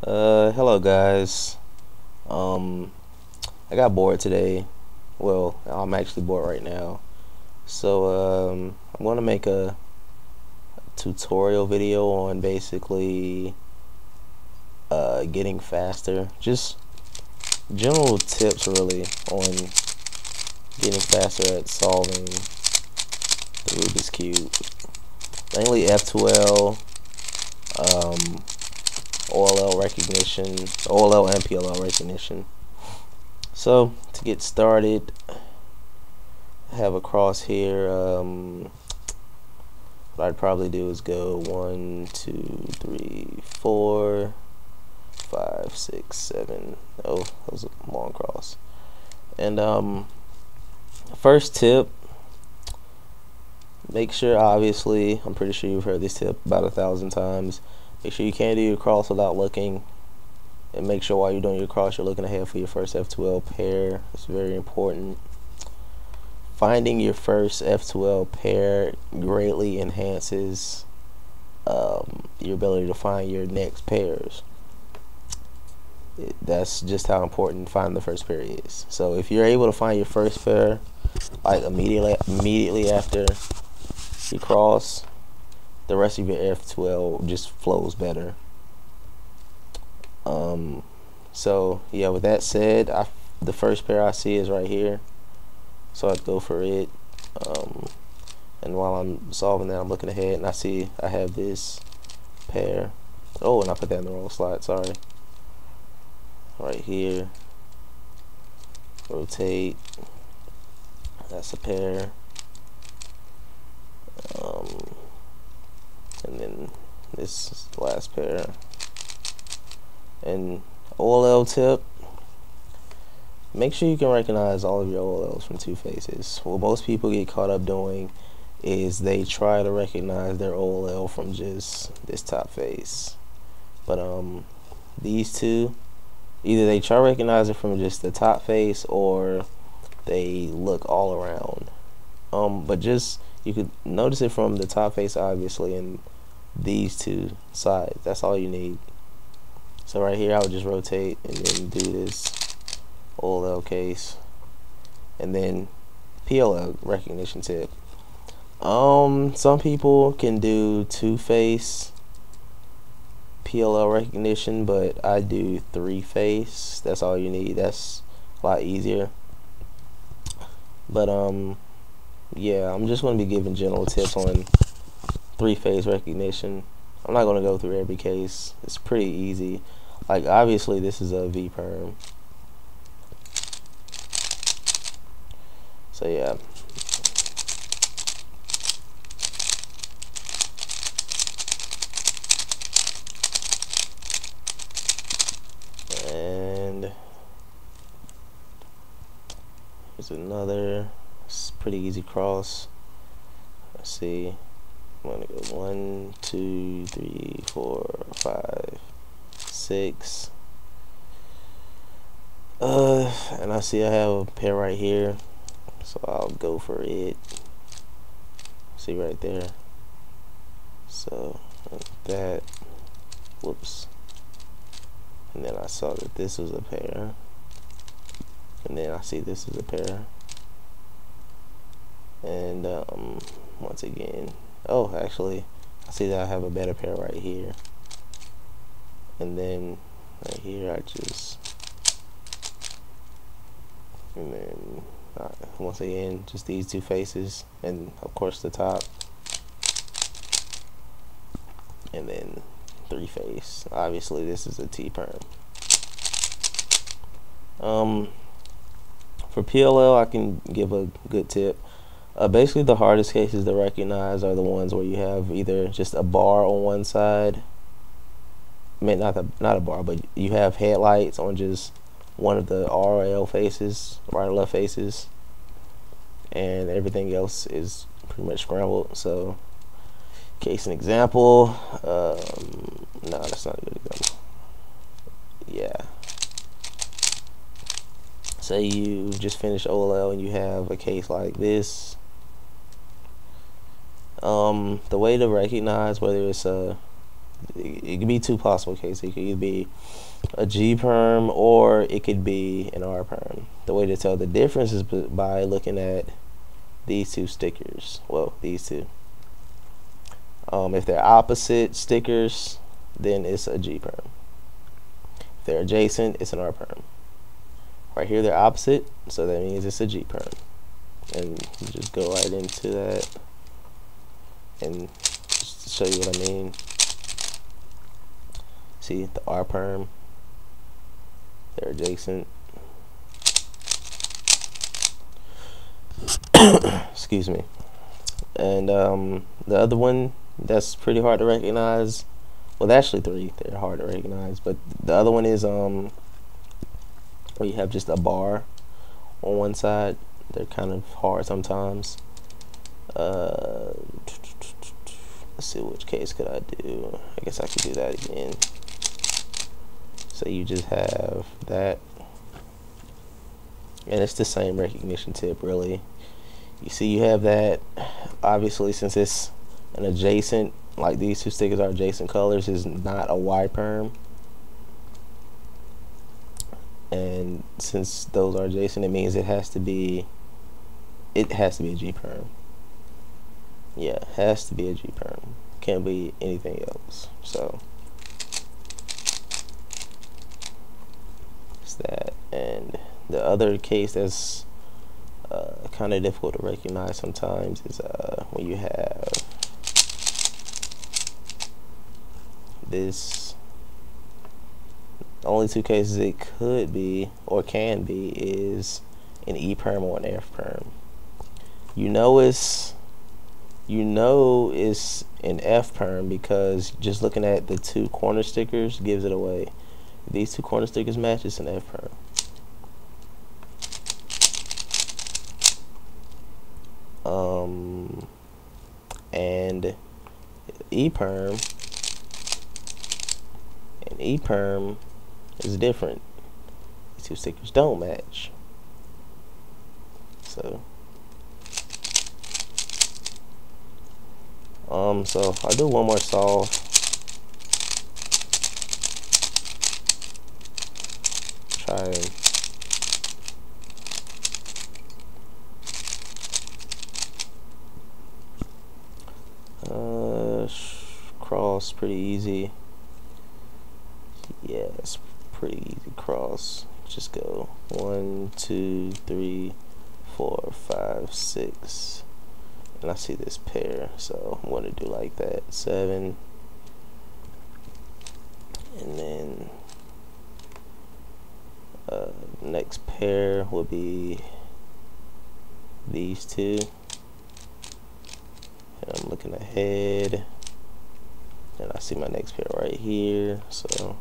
Hello guys. Um, I got bored today. Well, I'm actually bored right now. So, I'm gonna make a tutorial video on basically getting faster. Just general tips really on getting faster at solving the Rubik's Cube. Mainly F2L, um, OLL recognition, OLL and PLL recognition. So to get started, I have a cross here. What I'd probably do is go 1, 2, 3, 4, 5, 6, 7. Oh, that was a long cross. And first tip, make sure, obviously, I'm pretty sure you've heard this tip about 1,000 times. Make sure you can't do your cross without looking, and make sure while you're doing your cross you're looking ahead for your first F2L pair. It's very important. Finding your first F2L pair greatly enhances your ability to find your next pairs. That's just how important finding the first pair is. So if you're able to find your first pair like immediately after you cross, the rest of your F2L just flows better. So yeah, with that said, the first pair I see is right here, so I'd go for it. And while I'm solving that, I'm looking ahead and I see I have this pair. Oh, and I put that in the wrong slide, sorry. Right here, rotate, that's a pair. And then this is the last pair. And OLL tip, make sure you can recognize all of your OLLs from two faces. What most people get caught up doing is they try to recognize their OLL from just this top face. But these two, either they try to recognize it from just the top face or they look all around. But just, you could notice it from the top face obviously, and these two sides. That's all you need. So right here I would just rotate and then do this OLL case, and then PLL recognition tip. Some people can do two-face PLL recognition, but I do three-face. That's all you need. That's a lot easier. But yeah, I'm just going to be giving general tips on three-face recognition. I'm not going to go through every case. It's pretty easy. Like, obviously this is a V perm. So yeah. And here's another. It's pretty easy cross. Let's see. I'm gonna go 1, 2, 3, 4, 5, 6. And I see I have a pair right here, so I'll go for it. See right there. So that, whoops. And then I saw that this was a pair, and then I see this is a pair. And once again, oh, actually I see that I have a better pair right here. And then right here I just, and then once again just these two faces, and of course the top, and then three face. Obviously this is a T perm. For PLL I can give a good tip. Basically the hardest cases to recognize are the ones where you have either just a bar on one side, I mean not a bar, but you have headlights on just one of the RL faces, right and left faces, and everything else is pretty much scrambled. So case an example, no, that's not a good example. Yeah, say you just finished OLL and you have a case like this. The way to recognize whether it's a it could be two possible cases. It could either be a G perm or it could be an R perm. The way to tell the difference is by looking at these two stickers. Well, these two. If they're opposite stickers, then it's a G perm. If they're adjacent, it's an R perm. Right here, they're opposite, so that means it's a G perm. And you just go right into that and just to show you what I mean. See the R perm, they're adjacent. Excuse me. And the other one that's pretty hard to recognize. Well, actually three, they're hard to recognize, but the other one is where you have just a bar on one side. They're kind of hard sometimes. Let's see, which case could I do? I guess I could do that again. So you just have that, and it's the same recognition tip, really. You see, you have that. Obviously, since it's an adjacent, like these two stickers are adjacent colors, is not a Y perm. And since those are adjacent, it means it has to be a G perm. Yeah, it has to be a G perm. Can't be anything else. So it's that. And the other case that's kind of difficult to recognize sometimes is when you have this. The only two cases it could be or can be is an E perm or an F perm. You know it's an F perm because just looking at the two corner stickers gives it away. If these two corner stickers match, it's an F perm. And E perm is different. These two stickers don't match. So so I'll do one more solve. Try cross, pretty easy. Yeah, it's pretty easy cross. Just go 1, 2, 3, 4, 5, 6. And I see this pair, so I'm going to do like that. 7. And then next pair will be these two. And I'm looking ahead. And I see my next pair right here, so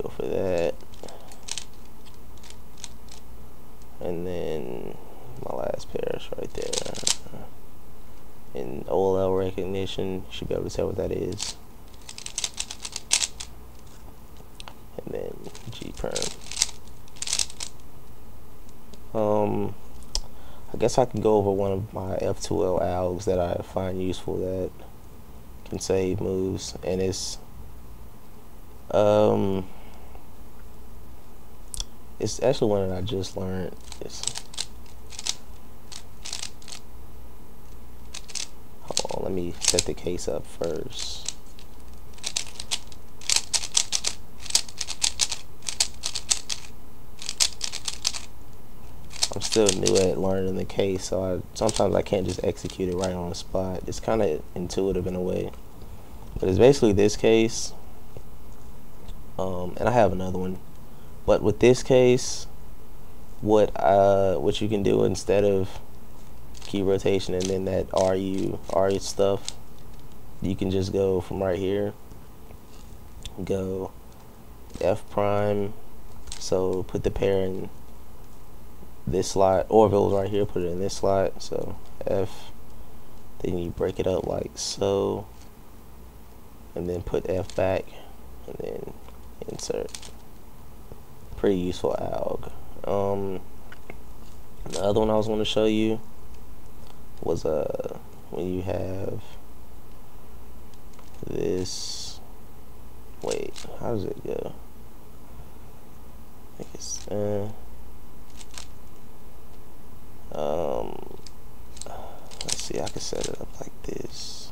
go for that. And then my last pair is right there. In OLL recognition, you should be able to tell what that is. And then G perm. I guess I can go over one of my F2L algs that I find useful that can save moves, and it's actually one that I just learned. Hold on, let me set the case up first. I'm still new at learning the case, so sometimes I can't just execute it right on the spot. It's kind of intuitive in a way, but it's basically this case, and I have another one. But with this case, what you can do instead of key rotation and then that RU stuff, you can just go from right here, go F prime, so put the pair in this slot, or if it was right here, put it in this slot. So F, then you break it up like so, and then put F back, and then insert. Pretty useful alg. The other one I was going to show you was when you have this Wait, how does it go? I think it's let's see, I can set it up like this.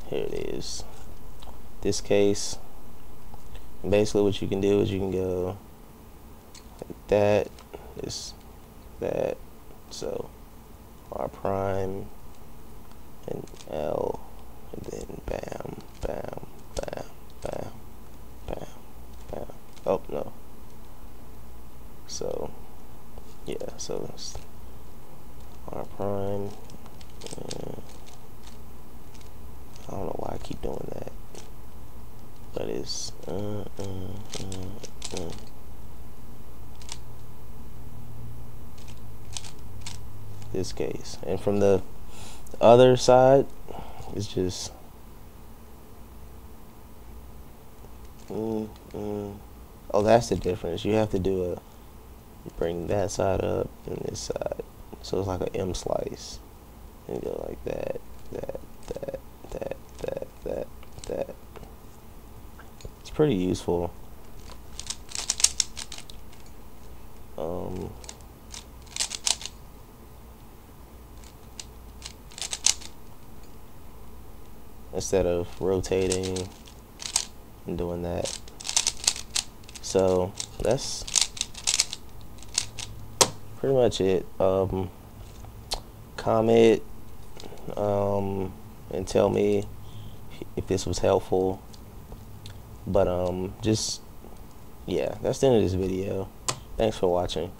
Here it is. This case, basically what you can do is you can go like that, that, so R prime and L, and then bam, bam, bam, bam, bam, bam. Oh no. So yeah, so it's R prime. I don't know why I keep doing that, but it's this case, and from the other side, it's just oh, that's the difference. You have to do bring that side up and this side, so it's like an M slice, and go like that, that, that, that, that, that, that. It's pretty useful. Instead of rotating and doing that. So that's pretty much it. Comment and tell me if this was helpful. But just yeah, that's the end of this video. Thanks for watching.